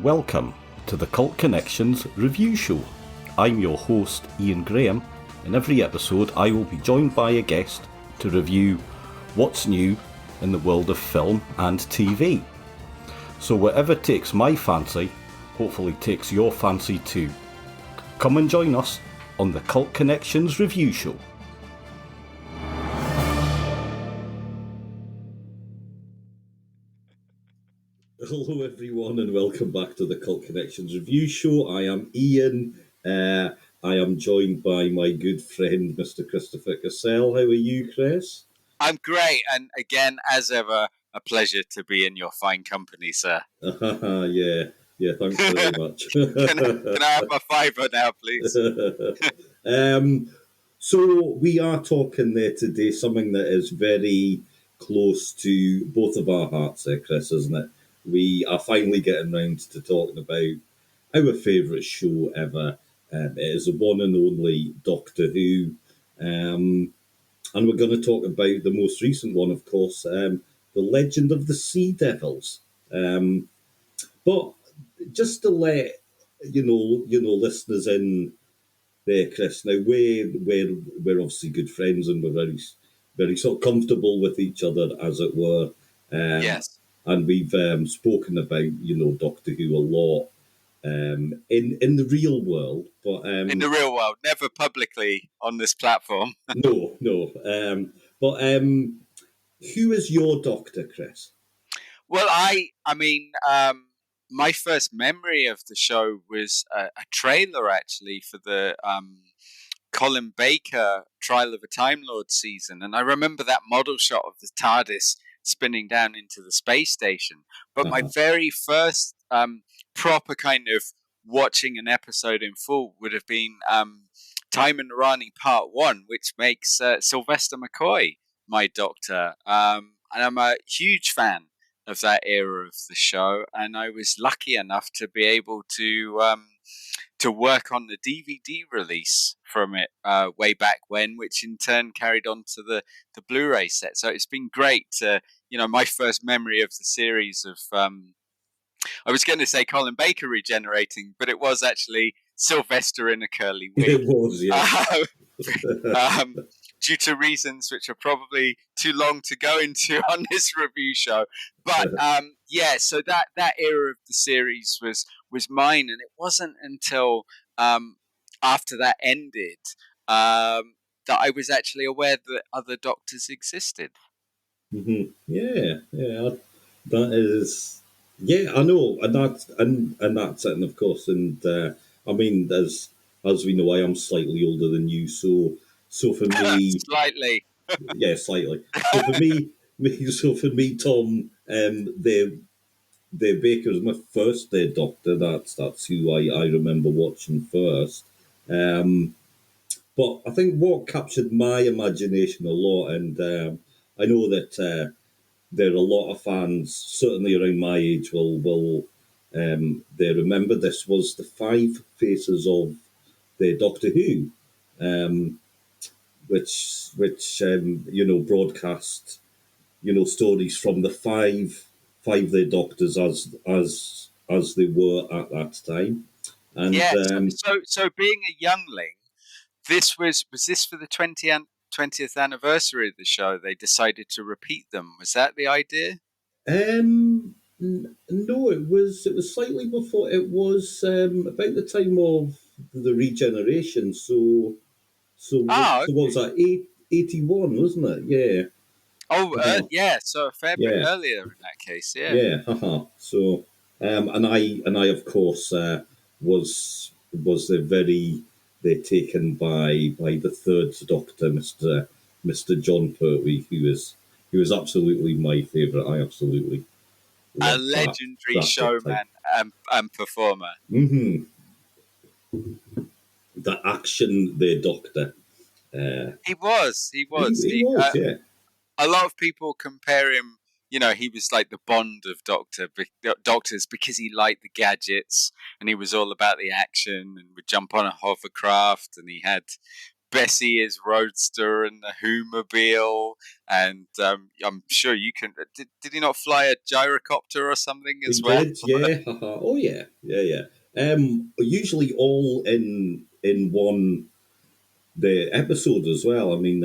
welcome to the Cult Connections Review Show. I'm your host, Ian Graham. In every episode, I will be joined by a guest to review what's new in the world of film and TV. So whatever takes my fancy, hopefully takes your fancy too. Come and join us on the Cult Connections Review Show. Hello everyone and welcome back to the Cult Connections Review Show. I am Ian. I am joined by my good friend Mr. Christopher Cassell. How are you, Chris? I'm great, and again, as ever, a pleasure to be in your fine company, sir. Yeah, thanks very much. Can I have my fiver now, please? So we are talking there today, something that is very close to both of our hearts there, Chris, isn't it? We are finally getting round to talking about our favourite show ever. It is the one and only Doctor Who. And we're going to talk about the most recent one, of course, The Legend of the Sea Devils. But just to let you know, listeners in there, Chris. Now we're obviously good friends, and we're very, very sort of comfortable with each other, as it were. Yes. And we've spoken about Doctor Who a lot in the real world, but in the real world, never publicly on this platform. no. But who is your Doctor, Chris? Well, my first memory of the show was a trailer, actually, for the Colin Baker Trial of a Time Lord season. And I remember that model shot of the TARDIS spinning down into the space station. But my very first proper kind of watching an episode in full would have been Time and Rani Part 1, which makes Sylvester McCoy my Doctor. And I'm a huge fan of that era of the show, and I was lucky enough to be able to work on the DVD release from it way back when, which in turn carried on to the Blu-ray set. So it's been great to, my first memory of the series of, I was going to say Colin Baker regenerating, but it was actually Sylvester in a curly wig. It was, yeah. Due to reasons which are probably too long to go into on this review show. But so that era of the series was mine, and it wasn't until after that ended that I was actually aware that other Doctors existed. Mm-hmm. Yeah, that is, yeah, I know, and that's it, and of course, and I mean, as we know, I am slightly older than you, so for me, slightly, yeah, slightly. So for me, Tom, the Baker was my first Doctor. That's who I remember watching first. But I think what captured my imagination a lot, and I know that there are a lot of fans, certainly around my age, will they remember this, was the 5 faces of the Doctor Who, which broadcast stories from the five their Doctors as they were at that time. And so being a youngling, was this for the 20th anniversary of the show? They decided to repeat them. Was that the idea? No, it was slightly before. It was about the time of the regeneration. So what was that? 81, wasn't it? Yeah. Oh, yeah. So a fair bit earlier in that case. Yeah. Yeah. So, and I of course was they're taken by the third Doctor, Mr. John Pertwee, who was absolutely my favourite. I absolutely a legendary showman and performer. Mm-hmm. The action, the Doctor. He was. He was, yeah. A lot of people compare him. He was like the Bond of Doctors because he liked the gadgets and he was all about the action and would jump on a hovercraft and he had Bessie is Roadster and the Whomobile, and I'm sure you can. Did he not fly a gyrocopter or something He as well? did, yeah. Oh, yeah, yeah. Usually all in one the episode as well. I mean,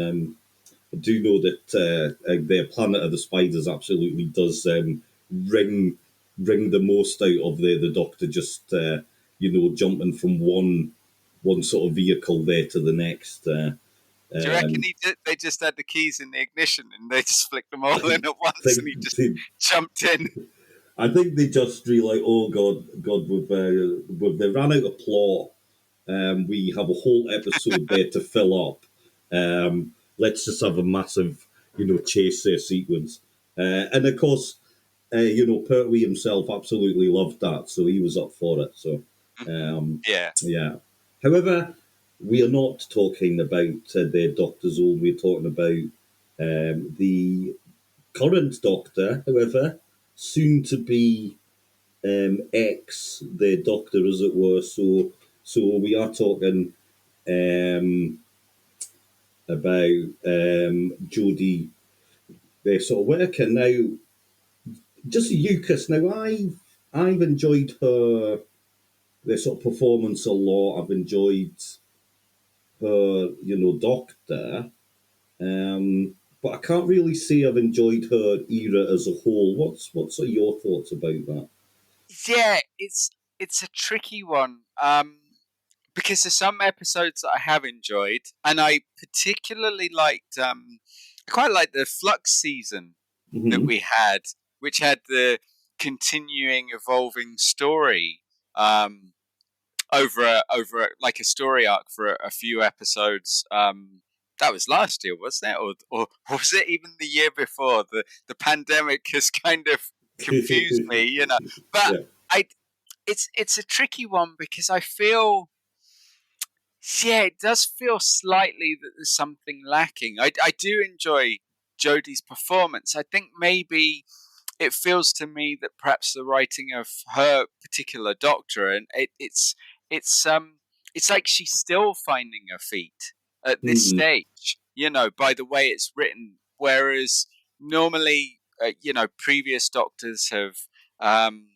I do know that the Planet of the Spiders absolutely does ring the most out of the Doctor, just jumping from one sort of vehicle there to the next. Do you reckon Um, they just had the keys in the ignition and they just flicked them all in at once and he think just jumped in? I think they just realised, oh God, we've ran out of plot. We have a whole episode there to fill up. Let's just have a massive, chase sequence. And of course, Pertwee himself absolutely loved that, so he was up for it. So, Yeah. yeah. However, we are not talking about the Doctor's Own. We're talking about the current Doctor, however, soon to be ex the Doctor, as it were. So we are talking um, about Jodie, the sort of worker now. Just Eucas. Now I've enjoyed her the sort of performance a lot. I've enjoyed her, Doctor. But I can't really say I've enjoyed her era as a whole. What's your thoughts about that? Yeah, it's a tricky one. Because there's some episodes that I have enjoyed, and I particularly liked I quite liked the Flux season that Mm-hmm. we had, which had the continuing evolving story um like a story arc for a few episodes. That was last year, wasn't it? Or was it even the year before? The pandemic has kind of confused me, But Yeah. I it's a tricky one because I feel, yeah, it does feel slightly that there's something lacking. I do enjoy Jodie's performance. I think maybe it feels to me that perhaps the writing of her particular Doctor, and it's like she's still finding her feet at this Mm, stage, by the way it's written. Whereas normally, previous Doctors have um,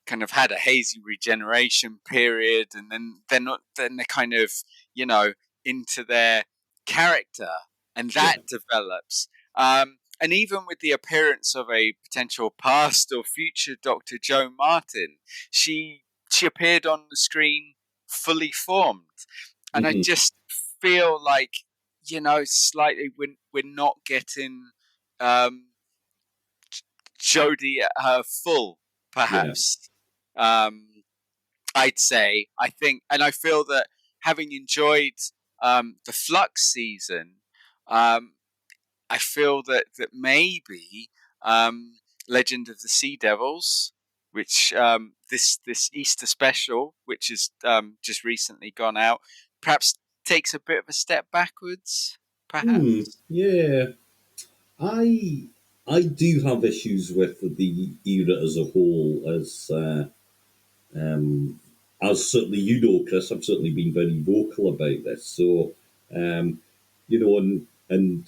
kind of had a hazy regeneration period, and then they're kind of, you know, into their character, and yeah. that develops. And even with the appearance of a potential past or future Dr. Joe Martin, she appeared on the screen fully formed, and I Mm-hmm. just feel like, slightly we're not getting um, Jodie at her full, Yeah. perhaps. Um, I'd say. I think, and I feel that having enjoyed the Flux season, um, I feel that maybe Legend of the Sea Devils, which this Easter special, which is just recently gone out, perhaps takes a bit of a step backwards. Perhaps. Yeah. I I do have issues with the era as a whole, as certainly Chris. I've certainly been very vocal about this. So, um, and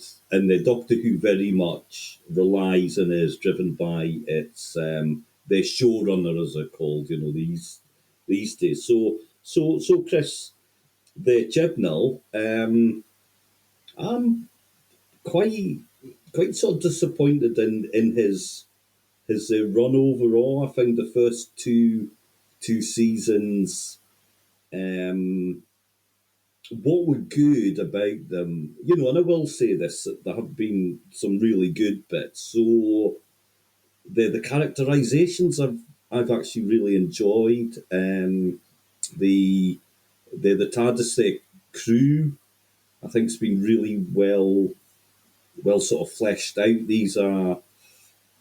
the Doctor Who very much relies and is driven by its their showrunner, as they're called. These days. So, Chris, the Chibnall. I'm quite sort of disappointed in his run overall. I found the first two seasons, um, what were good about them, and I will say this: there have been some really good bits. So the characterizations I've actually really enjoyed. The TARDIS crew, I think, has been really well sort of fleshed out. These are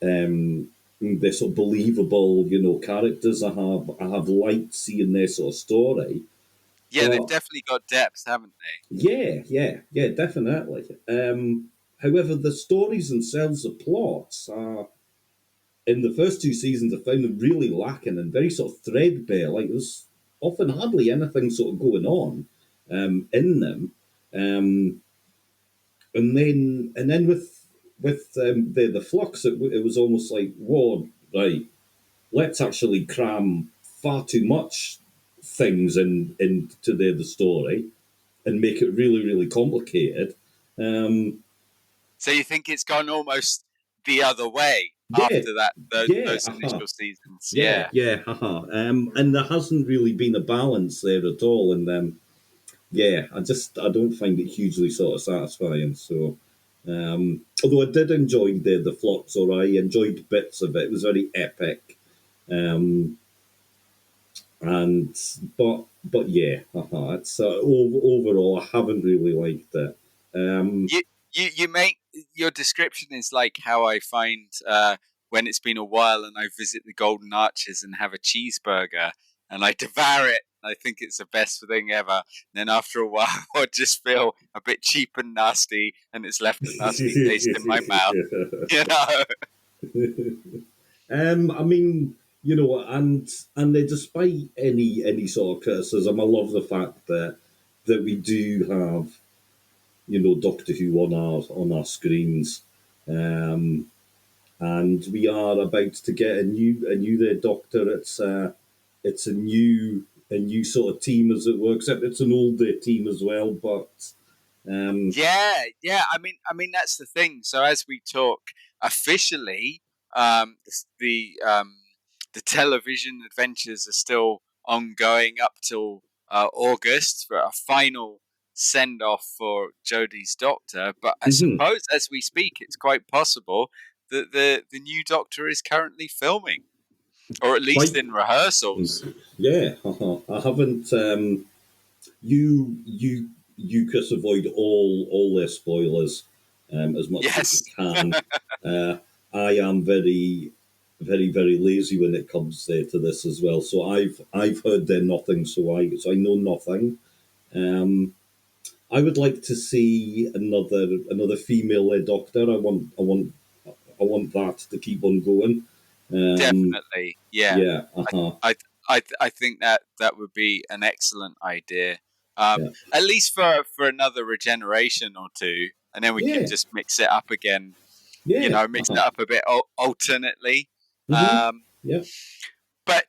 they're sort of believable, characters. I have liked seeing their sort of story, Yeah, they've but definitely got depth, haven't they? yeah, definitely. However, the stories themselves, the plots are in the first two seasons, I found them really lacking and very sort of threadbare. Like there's often hardly anything sort of going on in them. And then with the flux, it was almost like, whoa, right, let's actually cram far too much things into the story and make it really, really complicated. So you think it's gone almost the other way Yeah, after that yeah, those initial seasons? yeah, Yeah. yeah, and there hasn't really been a balance there at all. And yeah, I don't find it hugely sort of satisfying. So, although I did enjoy the flux, or I enjoyed bits of it. It was very epic. Um, and but yeah, it's overall I haven't really liked it. You you make your description is like how I find when it's been a while and I visit the Golden Arches and have a cheeseburger and I devour it. I think it's the best thing ever. And then after a while, I just feel a bit cheap and nasty, and it's left a nasty taste in my mouth. You know. I mean, despite any sort of criticism, I love the fact that we do have Doctor Who on our screens, um, and we are about to get a new Doctor. It's a new sort of team, as it were, except it's an older team as well. But Yeah. I mean, that's the thing. So as we talk officially, the television adventures are still ongoing up till August for a final send off for Jodie's Doctor. But I mhm, suppose as we speak, it's quite possible that the new Doctor is currently filming, or at least quite, in rehearsals. yeah. I haven't. You Chris, avoid all their spoilers as much as you Yes. can. Uh, I am very, very, very lazy when it comes to this as well. So I've heard nothing, so I know nothing. Um, I would like to see another female doctor. I want that to keep on going. Um, Definitely, yeah. yeah, I think that would be an excellent idea. yeah, At least for another regeneration or two, and then we can yeah, just mix it up again. You yeah, know, mix it up a bit alternately. hmm Um, yeah, but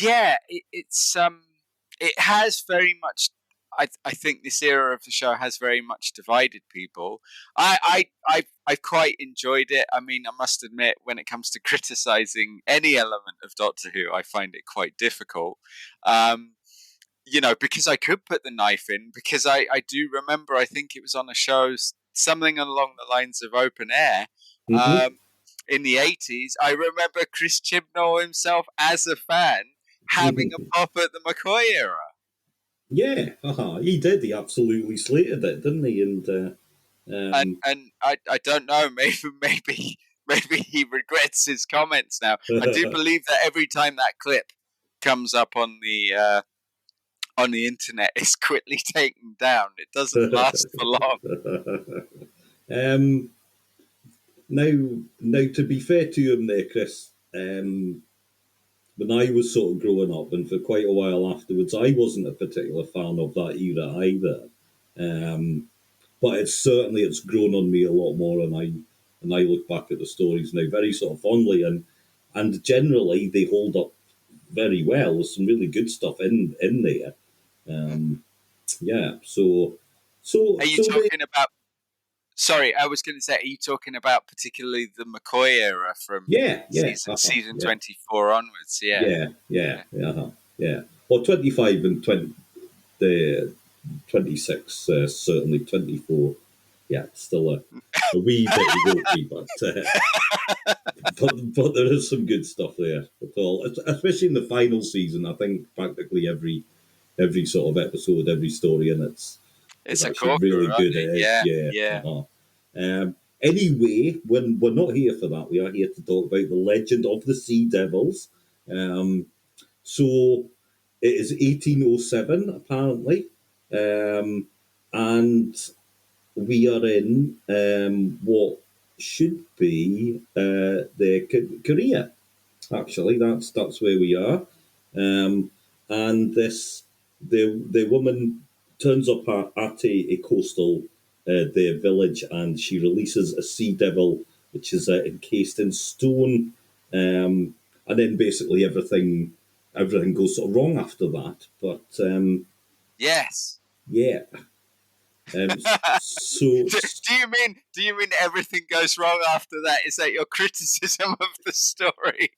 yeah, it has very much. I think this era of the show has very much divided people. I quite enjoyed it. I mean, I must admit, when it comes to criticizing any element of Doctor Who, I find it quite difficult. Um, because I could put the knife in, because I do remember, I think it was on a show, something along the lines of Open Air, hmm um, in the 80s. I remember Chris Chibnall himself, as a fan, having a pop at the McCoy era. yeah. He did. He absolutely slated it, didn't he? And And I don't know, maybe he regrets his comments now. I do believe that every time that clip comes up on the internet, it's quickly taken down. It doesn't last for long. um, now, to be fair to him, there, Chris. When I was sort of growing up, and for quite a while afterwards, I wasn't a particular fan of that era either. Um, but it's grown on me a lot more, and I look back at the stories now very sort of fondly, and generally they hold up very well. There's some really good stuff in there. Um, yeah, Are you so they, talking about? Sorry, I was going to say, are you talking about particularly the McCoy era from yeah, season yeah, 24 onwards? Yeah, yeah, yeah. yeah. Or 25 and 20, the 26, certainly 24. Yeah, still a wee bit ropey, but there is some good stuff there at all, especially in the final season. I think practically every sort of episode, every story in it's It's a actually corker, really aren't good. they? It is, Yeah, yeah. yeah. Anyway, when we're not here for that, we are here to talk about the legend of the Sea Devils. So it is 1807, apparently, and we are in what should be the Korea. Actually, that's where we are, and the woman. turns up at a coastal the village, and she releases a sea devil, which is encased in stone, and then basically everything goes sort of wrong after that. But Yes. yeah, so Do you mean everything goes wrong after that? Is that your criticism of the story?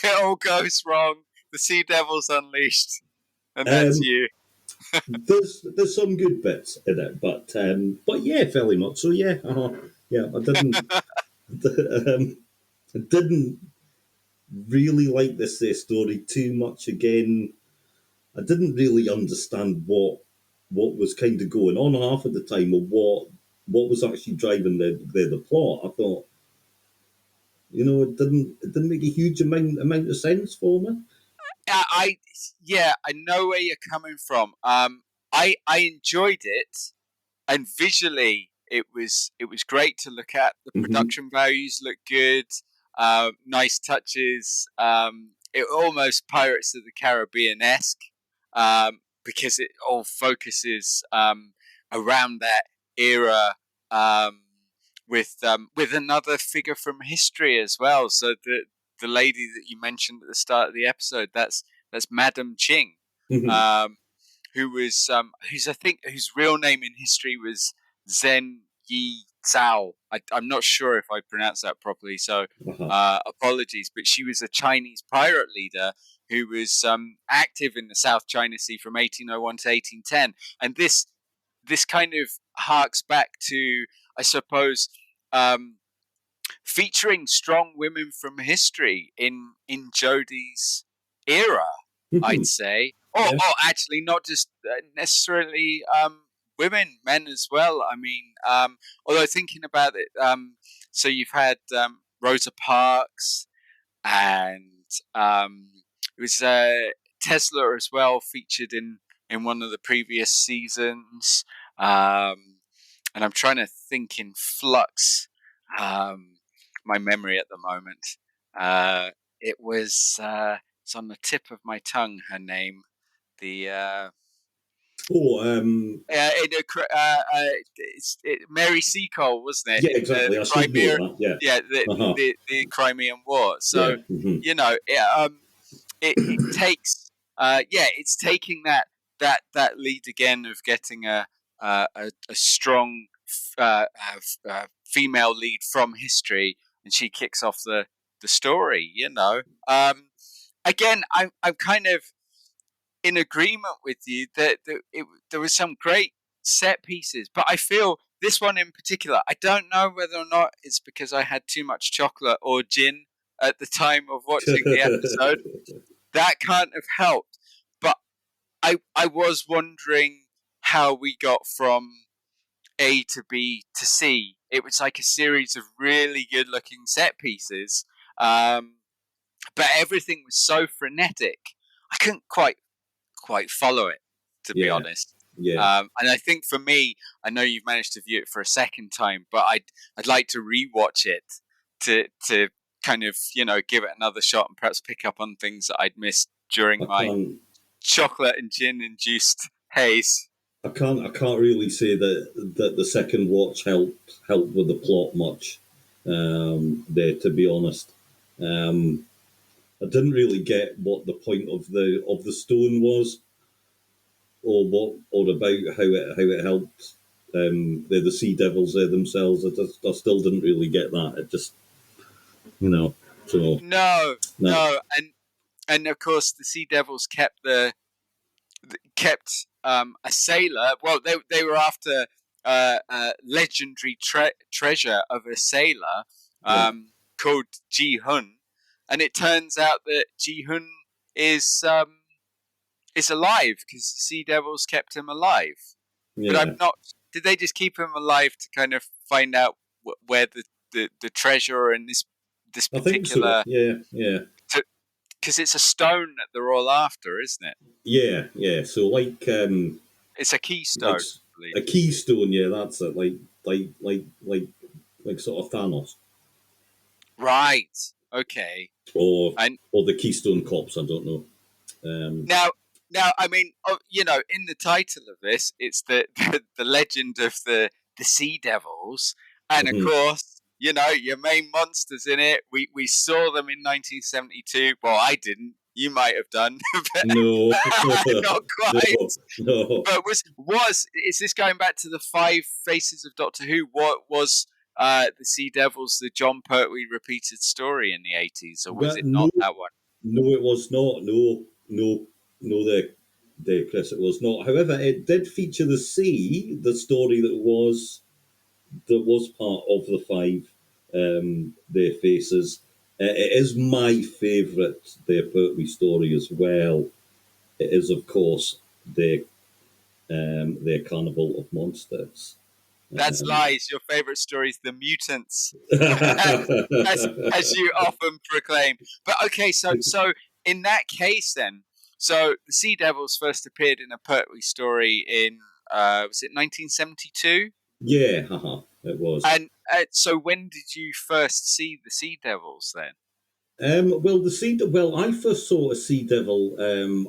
It all goes wrong. The sea devil's unleashed, and that's um, you. there's some good bits in it, but yeah, fairly much. So yeah, yeah, um, I didn't really like this story too much. Again, I didn't really understand what was kind of going on half of the time, or what was actually driving the plot. I thought, it didn't make a huge amount of sense for me. I yeah, I know where you're coming from. I enjoyed it, and visually it was great to look at. The Hmm. production values look good. Nice touches. It almost Pirates of the Caribbean esque, because it all focuses around that era, um, with another figure from history as well. So the lady that you mentioned at the start of the episode, that's Madam Ching. Hmm. Um, who's I think whose real name in history was Zen Yi Zhao. I'm not sure if I pronounced that properly, so Uh-huh. apologies. But she was a Chinese pirate leader who was active in the South China Sea from 1801 to 1810, and this kind of harks back to, I suppose, um, featuring strong women from history in Jodie's era, I'd Hmm. say, or Yeah. actually not just necessarily women, men as well. I mean, although thinking about it, so you've had Rosa Parks, and it was Tesla as well, featured in one of the previous seasons. Um, and I'm trying to think in flux. Um, my memory at the moment. Uh, it was it's on the tip of my tongue. Her name, the Oh, Mary Seacole, wasn't it? yeah, In exactly. the I should know Crimea, that. Yeah. yeah, the Uh-huh. the Crimean War. Yeah. So Hmm. it takes it's taking that lead again of getting a strong female lead from history, and she kicks off the story. Again, I'm kind of in agreement with you that there was some great set pieces, but I feel this one in particular, I don't know whether or not it's because I had too much chocolate or gin at the time of watching the episode. That can't have helped. But I was wondering how we got from A to B to C. It was like a series of really good looking set pieces. Um, but everything was so frenetic. I couldn't quite follow it, to be Yeah. honest. Yeah. And I think for me, I know you've managed to view it for a second time, but I'd like to rewatch it to kind of give it another shot and perhaps pick up on things that I'd missed during I my can't. chocolate and gin induced haze. I can't really say that the second watch helped with the plot much. There, to be honest, um, I didn't really get what the point of the stone was, or about how it helped the sea devils there themselves. I still didn't really get that. It just so No, no. no, and of course the Sea Devils kept a sailor. Well, they were after a legendary treasure of a sailor Yeah, called Ji Hun, and it turns out that Ji Hun is is alive because the Sea Devils kept him alive. But I'm yeah. not. Did they just keep him alive to kind of find out where the treasure in this I think so. particular? Yeah, yeah, Because it's a stone that they're all after, isn't it? yeah, yeah. So It's a like keystone, I believe. a keystone. Yeah, that's it. Like sort of Thanos, Right. Okay. or And or the Keystone Cops. I don't know. Um, now, Now, I mean, in the title of this, it's the legend of the Sea Devils, and of course, your main monsters in it. We saw them in 1972. Well, I didn't. You might have done, but No, not quite. no. But is this going back to the Five Faces of Doctor Who? What was the Sea Devils, the John Pertwee repeated story in the 80s, or was But it no, not that one? no, it was not. No, the Chris, it was not. However, it did feature the sea, the story that was part of the five, their faces. It is my favourite, their Pertwee story as well. It is, of course, their Carnival of Monsters. That's Um, lies. Your favorite story is the mutants, as you often proclaim. But okay, so in that case, then, so the Sea Devils first appeared in a Pertwee story in was it 1972? yeah, it was. And so when did you first see the Sea Devils then? Well, I first saw a Sea Devil,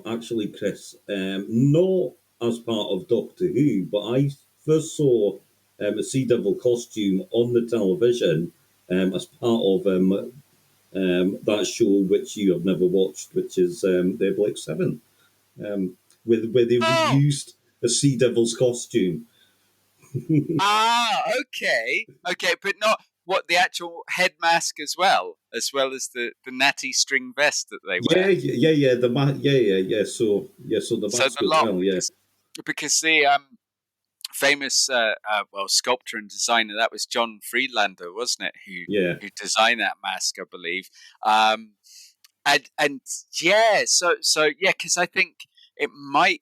actually, Chris, not as part of Doctor Who, but I first saw a Sea Devil costume on the television as part of that show which you have never watched, which is the Black Seven, where they Oh, reused a Sea Devil's costume. okay, but not what the actual head mask as well as the natty string vest that they Yeah, wear. yeah. So the So mask the as lot well. Yeah, because the famous sculptor and designer, that was John Friedlander, wasn't it, yeah. who designed that mask, I believe. Um, and yeah, so yeah, because I think it might.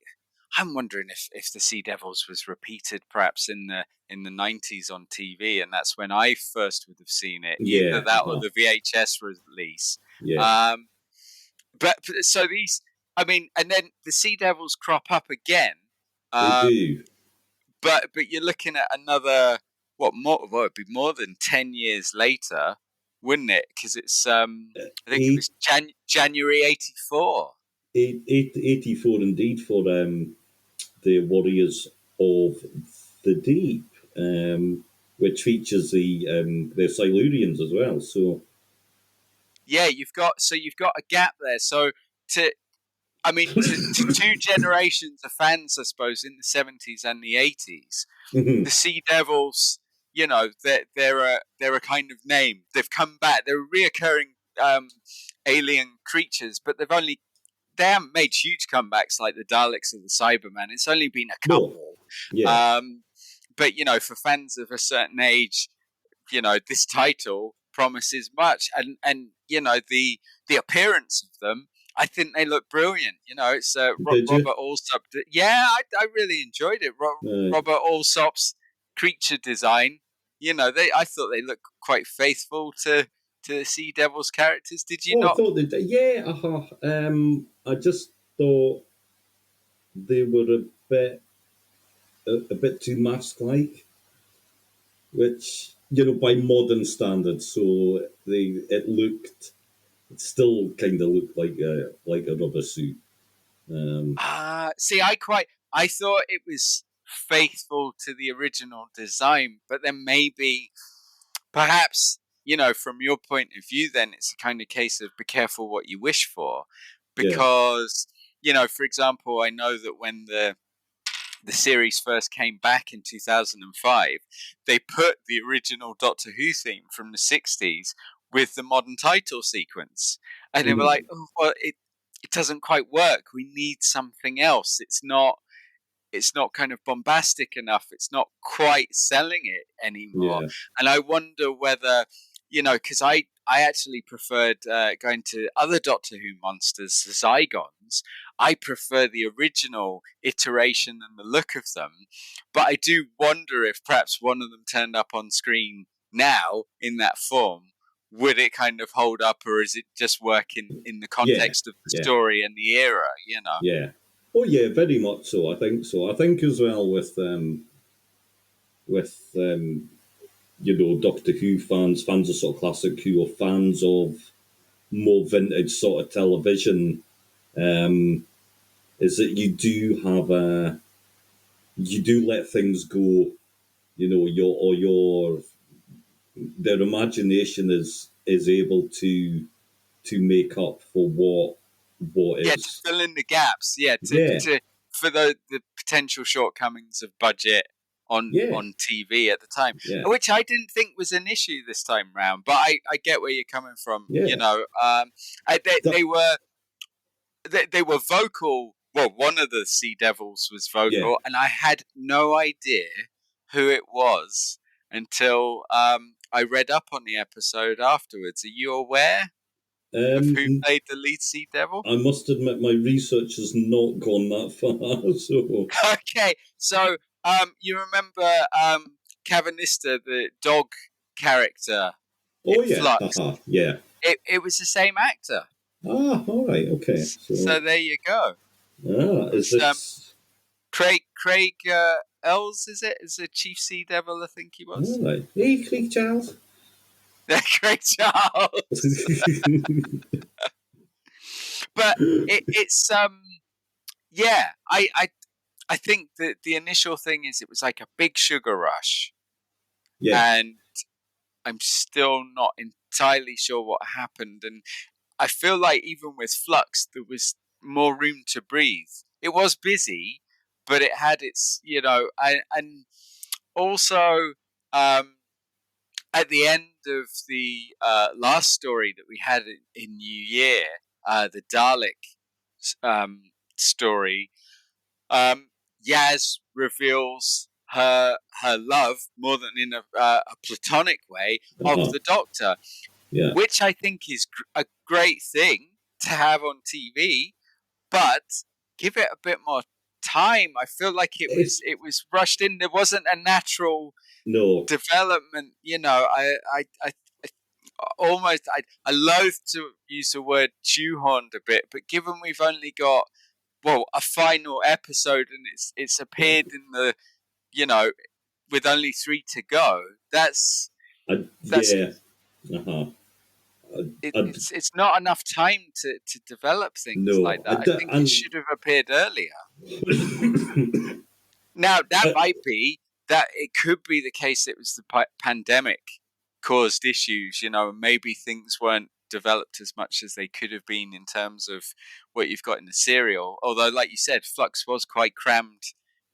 I'm wondering if the Sea Devils was repeated perhaps in the 90s on TV, and that's when I first would have seen it. Either Yeah, that or the VHS release. yeah, Um, but so these, I mean, and then the Sea Devils crop up again. they Um, do. but you're looking at another what more? Well, it'd be more than 10 years later, wouldn't it? Because it's I think it Eight, was January '84. 84 indeed for the Warriors of the Deep, which features the Silurians as well. So Yeah, you've got a gap there. So to I mean to two generations of fans, I suppose, in the '70s and the '80s, the Sea Devils, they're a kind of name. They've come back. They're reoccurring alien creatures, but they haven't made huge comebacks like the Daleks or the Cybermen. It's only been a no, couple. yeah, Um, but for fans of a certain age, this title promises much, and the appearance of them. I think they look brilliant. It's did you? Robert Alsop. Yeah, I really enjoyed it. Uh, Robert Alsop's creature design. I thought they looked quite faithful to the Sea Devils characters. Did you oh, I not? thought they did. Yeah, I just thought they were a bit too mask-like, which by modern standards. So it still kind of looked like a rubber suit. Um, See, I thought it was faithful to the original design, but then maybe, perhaps, from your point of view, then it's a kind of case of be careful what you wish for, yeah. because, for example, I know that when the series first came back in 2005, they put the original Doctor Who theme from the 60s with the modern title sequence. And they were like, Mhm. oh, well, it doesn't quite work. We need something else. It's not kind of bombastic enough. It's not quite selling it anymore. Yeah. And I wonder whether, because I actually preferred going to other Doctor Who monsters, the Zygons. I prefer the original iteration and the look of them. But I do wonder if perhaps one of them turned up on screen now in that form. Would it kind of hold up, or is it just work in the Yeah. context of the Yeah. story and the era? Yeah. Oh yeah, very much so. I think so. I think as well with Doctor Who fans of sort of classic Who, or fans of more vintage sort of television. Um, is that you do let things go. You know, their imagination is able to make up for what Yeah, to is. fill in the gaps. Yeah, Yeah, to for the potential shortcomings of budget yeah, on TV at the time, yeah, which I didn't think was an issue this time round. But I get where you're coming from. You yeah. know, That, they were vocal. Well, one of the Sea Devils was yeah. vocal, and I had no idea who it was until I read up on the episode afterwards. Are you aware of who Um, played the lead Sea Devil? I must admit, my research has not gone that far. So, Okay, so you remember Cavanista, the dog character oh in yeah, Flux? haha, yeah. It was the same actor. Ah, all right, okay. So So, there you go. It is was this Craig Ells, is it? Is the Chief Sea Devil, I think he was. all right? Hey, Creek Charles. Craig Charles. But it's yeah, I think that the initial thing is it was like a big sugar rush, Yeah, and I'm still not entirely sure what happened. And I feel like even with Flux, there was more room to breathe. It was busy, but it had its, and also um, at the end of the last story that we had in New Year, the Dalek story, um, Yaz reveals her love more than in a platonic way of uh-huh, the Doctor, yeah. which I think is a great thing to have on TV, but give it a bit more time. I feel like It's it was rushed in. There wasn't a natural no, development. I almost I loathe to use the word shoehorned a bit, but given we've only got a final episode and it's yeah, appeared in the you know with only 3 to go, that's yeah, uh-huh. I, it's not enough time to develop things like no, that. I think it and should have appeared earlier. Now that might be that it could be the case. It was the pandemic caused issues. Maybe things weren't developed as much as they could have been in terms of what you've got in the serial. Although, like you said, Flux was quite crammed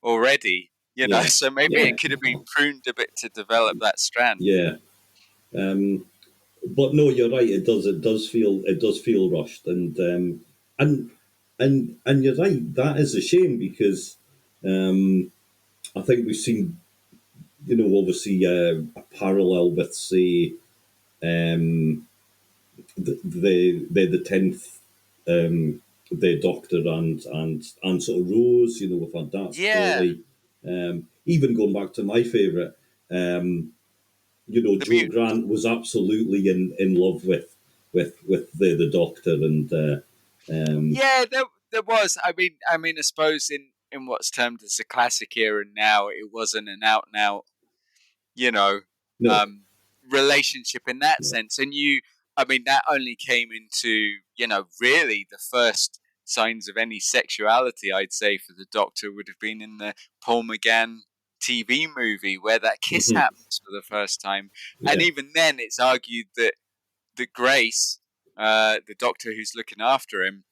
already. yeah, So maybe yeah, it could have uh-huh, been pruned a bit to develop that strand. yeah. Um, but no, you're right. It does feel rushed, and and you're right. That is a shame because I think we've seen, obviously a parallel with say the 10th, the Doctor and sort of Rose. We've had that Yeah, story. Even going back to my favourite, the Joe mutant. Grant was absolutely in love with the Doctor, and Yeah, there was. I suppose in what's termed as the classic era now, it wasn't an out and out, you know, no, um, relationship in that no, sense. And that only came into, really the first signs of any sexuality, I'd say, for the Doctor would have been in the Paul McGann TV movie where that kiss mhm, happens for the first time. And yeah, even then, it's argued that Grace, the Doctor who's looking after him,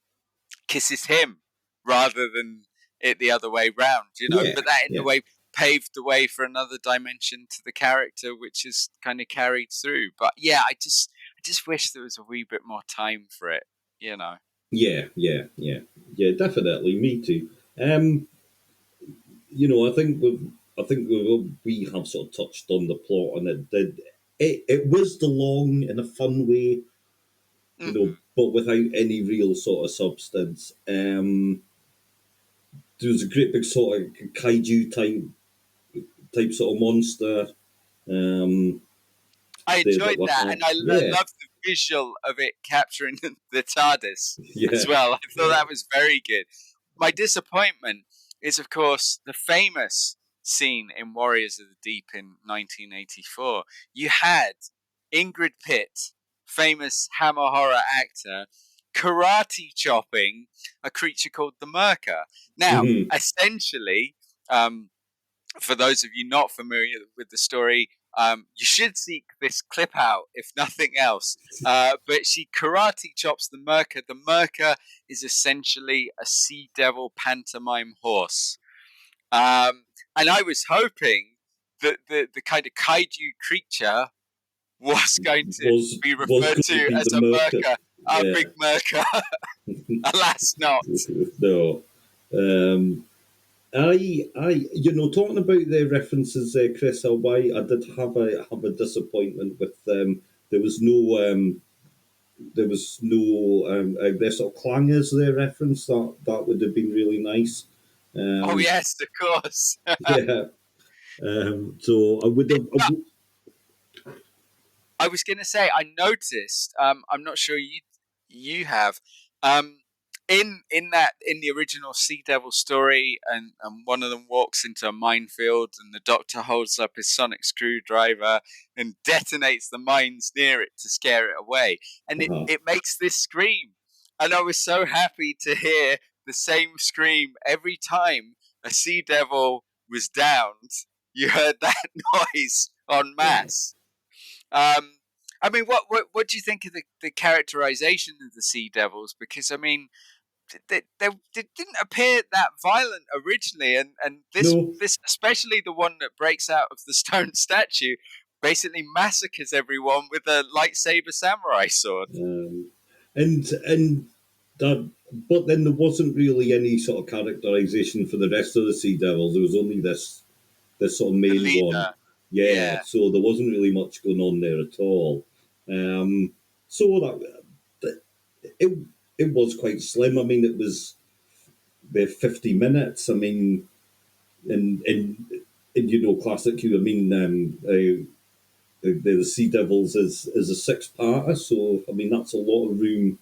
kisses him rather than it the other way round, yeah, But that, in a yeah, way, paved the way for another dimension to the character, which is kind of carried through. But yeah, I just wish there was a wee bit more time for it, you know. yeah, definitely. Me too. Um, I think we have sort of touched on the plot, and it was the long in a fun way, Hmm. but without any real sort of substance. There was a great big sort of kaiju type sort of monster. Um, I there that enjoyed we that, had. and I Yeah, loved the visual of it capturing the TARDIS yeah, as well. I thought yeah. that was very good. My disappointment is, of course, the famous scene in Warriors of the Deep in 1984. You had Ingrid Pitt, famous Hammer horror actor, karate chopping a creature called the Myrka. Now, essentially, for those of you not familiar with the story, you should seek this clip out, if nothing else. But she karate chops the Myrka. The Myrka is essentially a sea devil pantomime horse. And I was hoping that the kind of kaiju creature was going to be was referred going to to be as the a Myrka. Myrka, a Yeah. big Myrka. Alas, not. No. Talking about the references, Chris, I did have a disappointment with them. There was no I guess sort of clangers there reference that would have been really nice. Oh yes, of course. Yeah. So I would have. I was going to say, I noticed. I'm not sure you have. Um, in the original Sea Devil story, and one of them walks into a minefield, and the Doctor holds up his sonic screwdriver and detonates the mines near it to scare it away, and it makes this scream. And I was so happy to hear the same scream every time a Sea Devil was downed. You heard that noise en masse. I mean, what do you think of the characterization of the Sea Devils? Because I mean, they didn't appear that violent originally, and No. this especially the one that breaks out of the stone statue basically massacres everyone with a lightsaber samurai sword. And that, but then there wasn't really any sort of characterization for the rest of the Sea Devils. There was only this sort of The main one. leader, Yeah, yeah. so there wasn't really much going on there at all. So that it it was quite slim. I mean, it was the 50 minutes. I mean, in classic Q. I mean, the Sea Devils is a six-parter, so I mean that's a lot of room.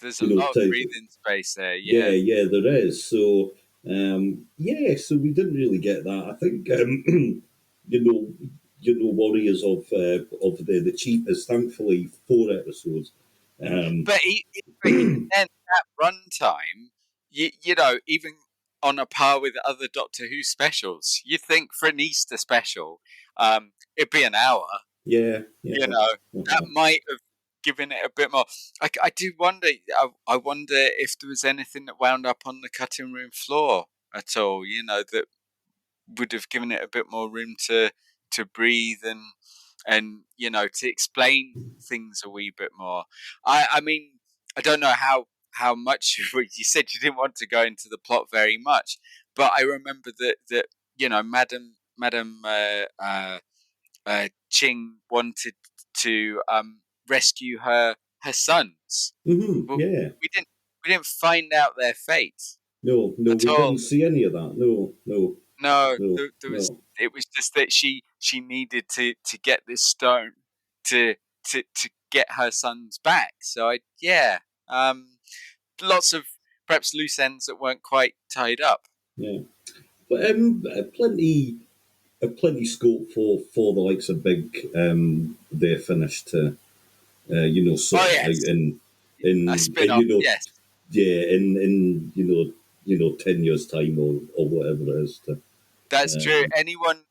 There's a lot of To breathing space there. yeah, Yeah, yeah, there is. So so we didn't really get that. I think you know, Warriors of the Cheap is thankfully 4 episodes. but even then, that runtime, you know, even on a par with other Doctor Who specials, you think for an Easter special, it'd be an hour. Yeah, yeah. You know, that might have given it a bit more. I do wonder. I wonder if there was anything that wound up on the cutting room floor at all. You know, that would have given it a bit more room to breathe and to explain things a wee bit more. I mean, I don't know how much you said you didn't want to go into the plot very much, but I remember that Madam Ching wanted to rescue her sons. But Yeah. we didn't find out their fate No, at we all. didn't see any of that. No, No, there was. no. It was just that she needed to get this stone to to get her sons back. So lots of perhaps loose ends that weren't quite tied up. Yeah, but plenty scope for the likes of Big their finish to Oh sort out yes, a in spin-off. Yes, in 10 years time or whatever it is to that's true. um, Anyone,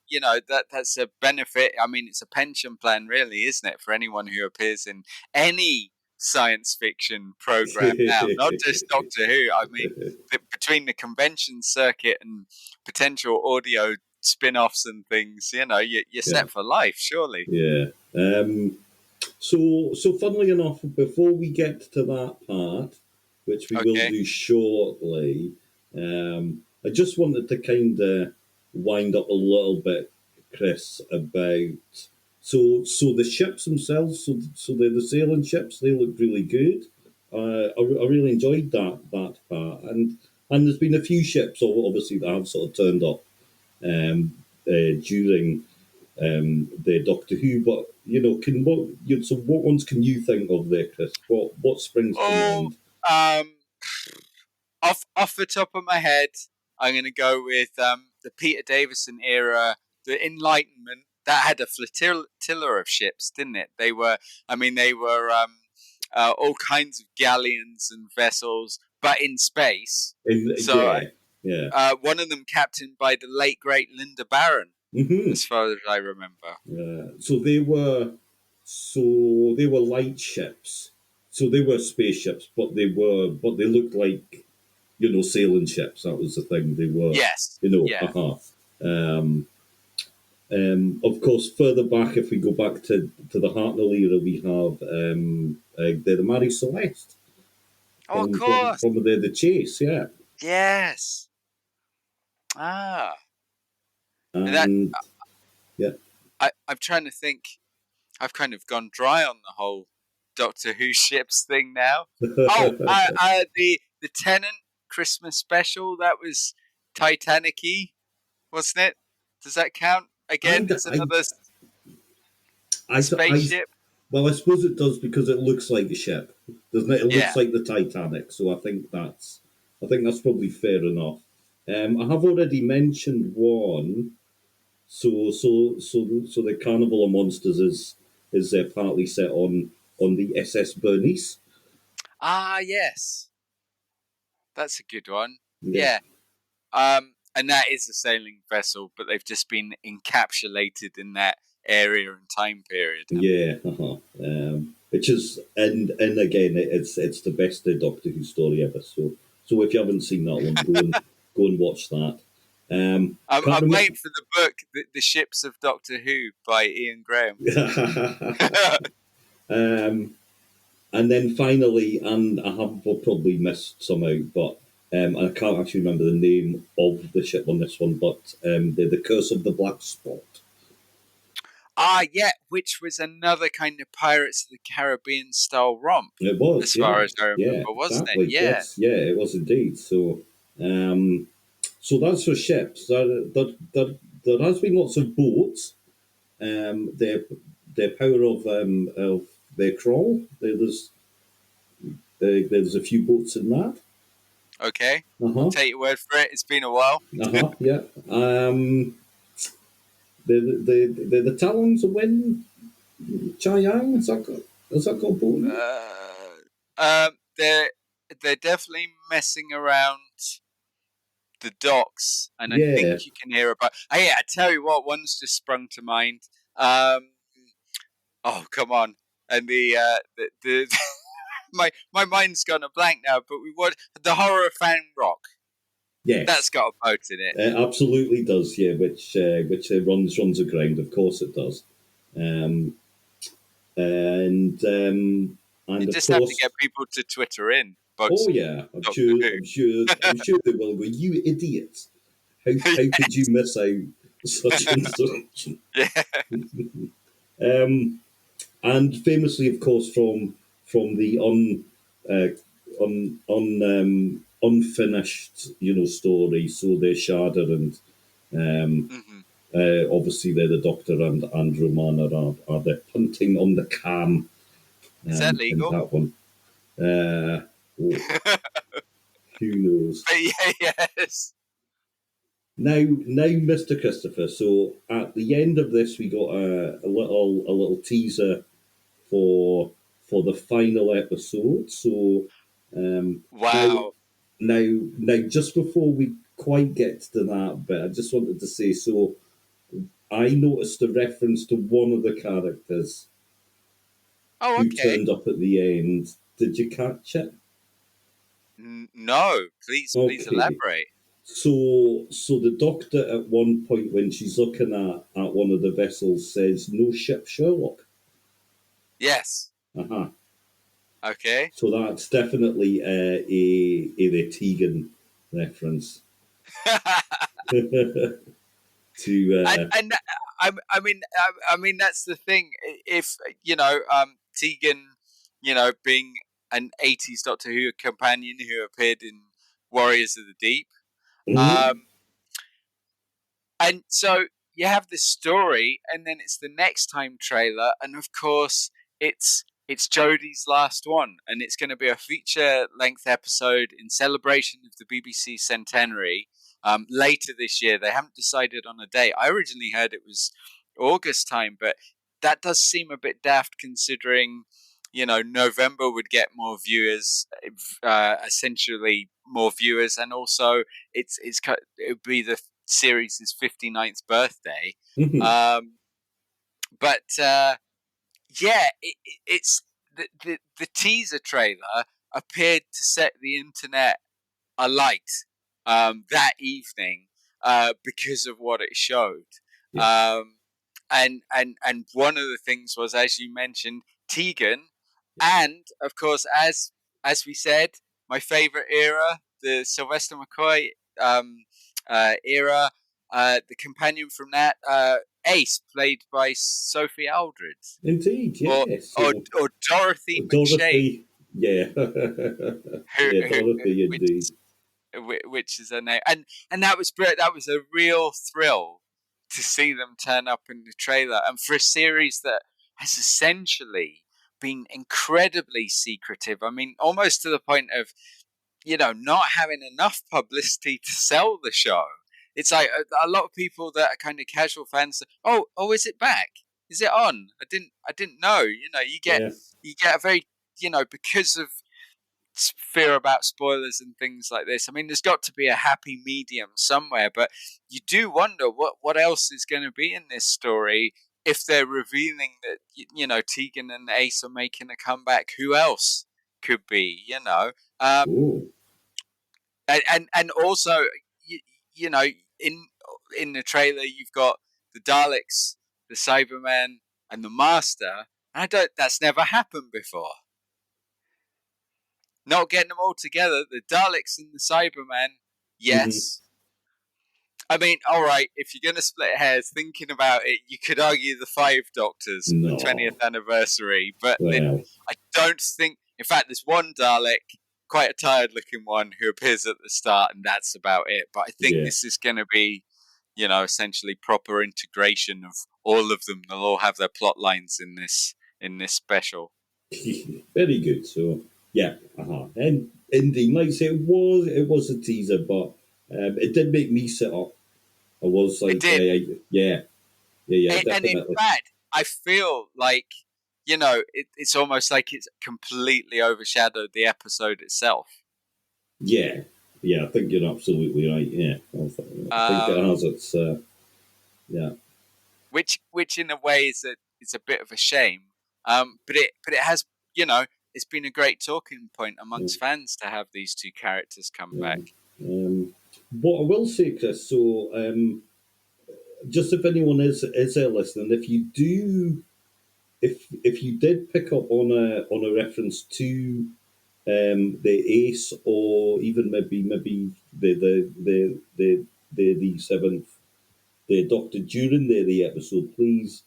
that's a benefit. I mean, it's a pension plan, really, isn't it, for anyone who appears in any science fiction program now, not just Doctor Who. I mean, between the convention circuit and potential audio spin-offs and things, you're yeah, set for life, surely. yeah. So funnily enough, before we get to that part, which we will Okay. do shortly, I just wanted to kind of wind up a little bit, Chris, about the ships themselves. So they're the sailing ships. They look really good. I really enjoyed that part, and there's been a few ships obviously that have sort of turned up during the Doctor Who. But what ones can you think of there, Chris? What springs to Oh, mind? um, off the top of my head, I'm going to go with the Peter Davison era, the Enlightenment. That had a flotilla of ships, didn't it? They were all kinds of galleons and vessels, but in space. So Yeah. one of them captained by the late great Linda Barron, Hmm. as far as I remember. So they were light ships. So they were spaceships, but they looked like, sailing ships. That was the thing. They were, Yes. Yeah. Of course, further back, if we go back to the Hartnell era, we have the Marie Celeste Oh, of from course. the Chase, yeah. Yes. Ah. That And yeah, I'm trying to think. I've kind of gone dry on the whole Doctor Who ships thing now. Oh, the Tennant Christmas special, that was Titanic-y, wasn't it? Does that count I, again as I, another I, spaceship? well, I suppose it does because it looks like a ship, doesn't it? It Yeah. looks like the Titanic, so I think that's probably fair enough. I have already mentioned one. So the Carnival of Monsters is partly set on the SS Bernice. Ah, yes. That's a good one. Yeah, Yeah. And that is a sailing vessel, but they've just been encapsulated in that area and time period. yeah. Which is and again, it's the best Doctor Who story ever. So if you haven't seen that one, go and watch that. Can't I'm waiting for the book, the Ships of Doctor Who by Ian Graham. And then finally, and I have probably missed some out, but I can't actually remember the name of the ship on this one, but the Curse of the Black Spot. Yeah, which was another kind of Pirates of the Caribbean style romp, It was, as yeah, far as I yeah, remember, wasn't it? exactly. Yeah. Yes, yeah, it was indeed. So that's for ships. There has been lots of boats. Their power of their crawl. There's a few boats in that. Okay. Uh I'll huh. take your word for it. It's been a while. Yeah. The Talons of Wind, Chayang. Has that got a boat in it? They're definitely messing around the docks, and I think Yeah. you can hear about. Oh, yeah, I tell you what, one's just sprung to mind. Um, oh, come on, and the my mind's gone a blank now. But we want the horror of Fan Rock. That's Yes. got a boat in it. It absolutely does. Yeah. Which runs aground. Of course it does. Um, and You of just have to course. get people to Twitter in Oh boats of yeah. I'm Doctor sure. Who. I'm sure they will go. You idiots! How could you miss out such and such? Yeah. And famously, of course, from the unfinished, story. So they're Shada and Hmm. obviously they're the Doctor and Romana are the hunting on the cam Is that in legal? that one. Oh, who knows? But yeah, yes. Now, Mr. Christopher. So at the end of this, we got a little teaser for the final episode. So now, Wow. just before we quite get to that bit, I just wanted to say. So I noticed a reference to one of the characters Oh, who okay. turned up at the end. Did you catch it? No, please Okay. elaborate. So the Doctor at one point when she's looking at one of the vessels says, "No ship, Sherlock." Yes. Uh-huh. Okay. So that's definitely a Tegan reference to And I mean that's the thing. If Tegan, being an '80s Doctor Who companion who appeared in Warriors of the Deep, mhm. um, and so you have this story, and then it's the next time trailer, and of course it's Jodie's last one, and it's going to be a feature length episode in celebration of the BBC centenary later this year. They haven't decided on a date. I originally heard it was August time, but that does seem a bit daft considering November would get more viewers, essentially more viewers, and also it would be the series' 59th birthday. But it's the teaser trailer appeared to set the internet alight that evening because of what it showed. Yeah. And one of the things was, as you mentioned, Tegan, and of course, as we said, my favorite era, the Sylvester McCoy era, the companion from that, Ace, played by Sophie Aldred, Indeed, or yes. or Dorothy McShane, Dorothy, yeah. who, Yeah, who, Dorothy, which indeed. which is her name, and that was great. That was a real thrill to see them turn up in the trailer, and for a series that has essentially been incredibly secretive. I mean, almost to the point of not having enough publicity to sell the show. It's like a lot of people that are kind of casual fans. Oh, is it back? Is it on? I didn't know. Yeah. You get a very because of fear about spoilers and things like this. I mean, there's got to be a happy medium somewhere, but you do wonder what else is going to be in this story if they're revealing that Tegan and Ace are making a comeback. Who else could be? Oh. And also you know in the trailer you've got the Daleks, the Cybermen, and the Master. And that's never happened before. Not getting them all together, the Daleks and the Cybermen, Mm-hmm. yes. I mean, all right, if you're going to split hairs, thinking about it, you could argue the Five Doctors for the No. 20th anniversary, but Well, I don't think. In fact, there's one Dalek, quite a tired-looking one, who appears at the start, and that's about it. But I think yeah. this is going to be, essentially proper integration of all of them. They'll all have their plot lines in this special. Very good. So, yeah. And indeed, like I say, it was a teaser, but it did make me sit up. I was It like, did. yeah, And in definitely. fact, I feel like it's almost like it's completely overshadowed the episode itself. Yeah, yeah, I think you're absolutely right. Yeah, I think it has. It's yeah, which in a way is a bit of a shame. But it has it's been a great talking point yeah, amongst fans to have these two characters come yeah. back. What I will say, Chris. So, just if anyone is there listening, if you did pick up on a reference to the Ace, or even maybe the seventh, the Doctor during the episode, please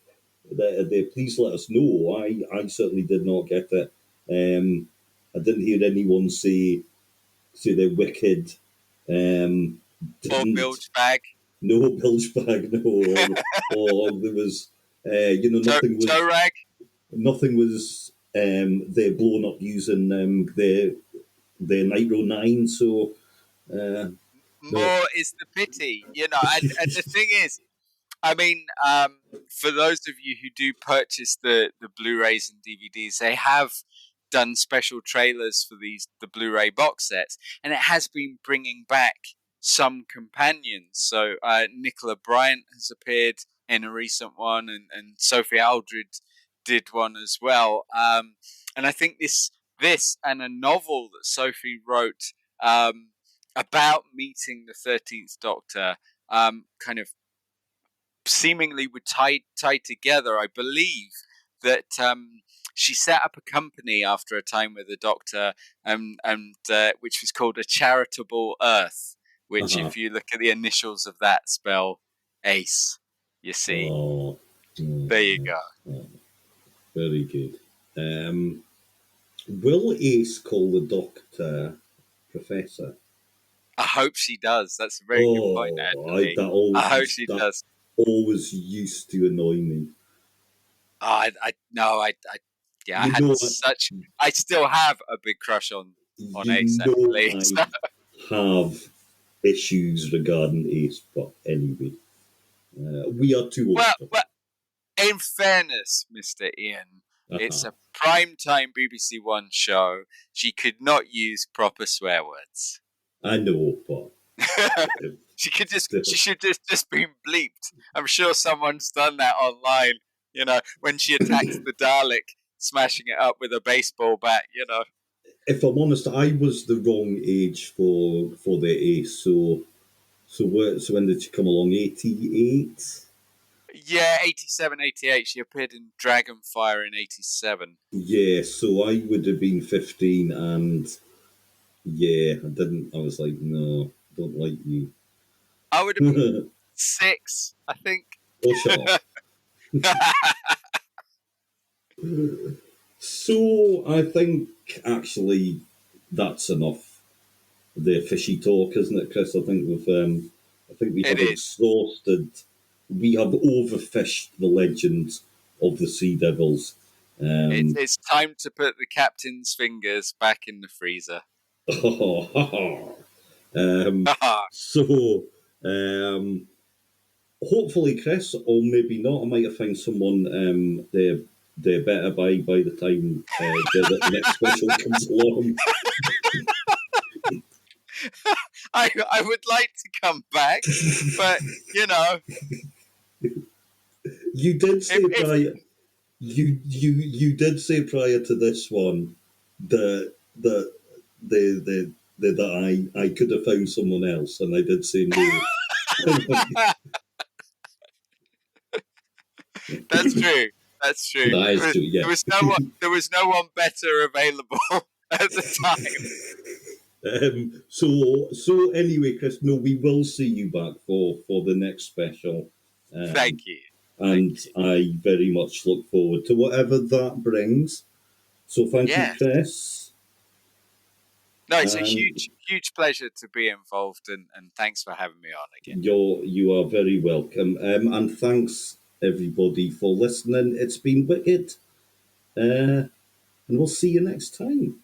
let us know. I certainly did not get it. I didn't hear anyone say they're wicked. Um, Or didn't bilge bag, no bilge bag, no, or there was toe rag. nothing was they're blown up using the Nitro 9. So no. More is the pity, and the thing is, I mean, for those of you who do purchase the Blu-rays and DVDs, they have done special trailers for the Blu-ray box sets, and it has been bringing back some companions. So Nicola Bryant has appeared in a recent one, and Sophie Aldred did one as well. And I think this and a novel that Sophie wrote about meeting the 13th Doctor kind of seemingly were tied together. I believe that she set up a company after a time with the Doctor, and which was called a Charitable Earth. Which, Uh-huh. if you look at the initials of that, spell Ace. You see, Oh, there you go. very good. Will Ace call the Doctor Professor? I hope she does. That's a very good point, Oh, actually. I hope she that does. always used to annoy me. I no, yeah, I You had know, such. I still have a big crush on you Ace, know, actually. I have issues regarding Ace, but anyway, we are too old well, for well, in fairness, Mr. Ian, It's a prime-time BBC One show. She could not use proper swear words. I know, but She should just been bleeped. I'm sure someone's done that online. When she attacks the Dalek, smashing it up with a baseball bat. if I'm honest, I was the wrong age for the Ace. So when did she come along? 88. Yeah, 87, 88. She appeared in Dragonfire in 87. Yeah, so I would have been 15, and yeah, I didn't. I was like, no, don't like you. I would have been 6, I think. Oh, shut up. So I think actually that's enough. The fishy talk, isn't it, Chris? I think we have exhausted. We have overfished the legends of the Sea Devils. It's time to put the captain's fingers back in the freezer. So hopefully, Chris, or maybe not, I might have found someone they're better by the time the next special comes along. I would like to come back, but you did say prior. You did say prior to this one that I could have found someone else, and I did say no. That's true. That's true. That is true. Yeah. There was no one better available at the time. So anyway, Chris, no, we will see you back for the next special. Thank you. And I very much look forward to whatever that brings. So thank you, Chris. No, it's a huge pleasure to be involved, and thanks for having me on again. You are very welcome. And thanks everybody for listening. It's been wicked. And we'll see you next time.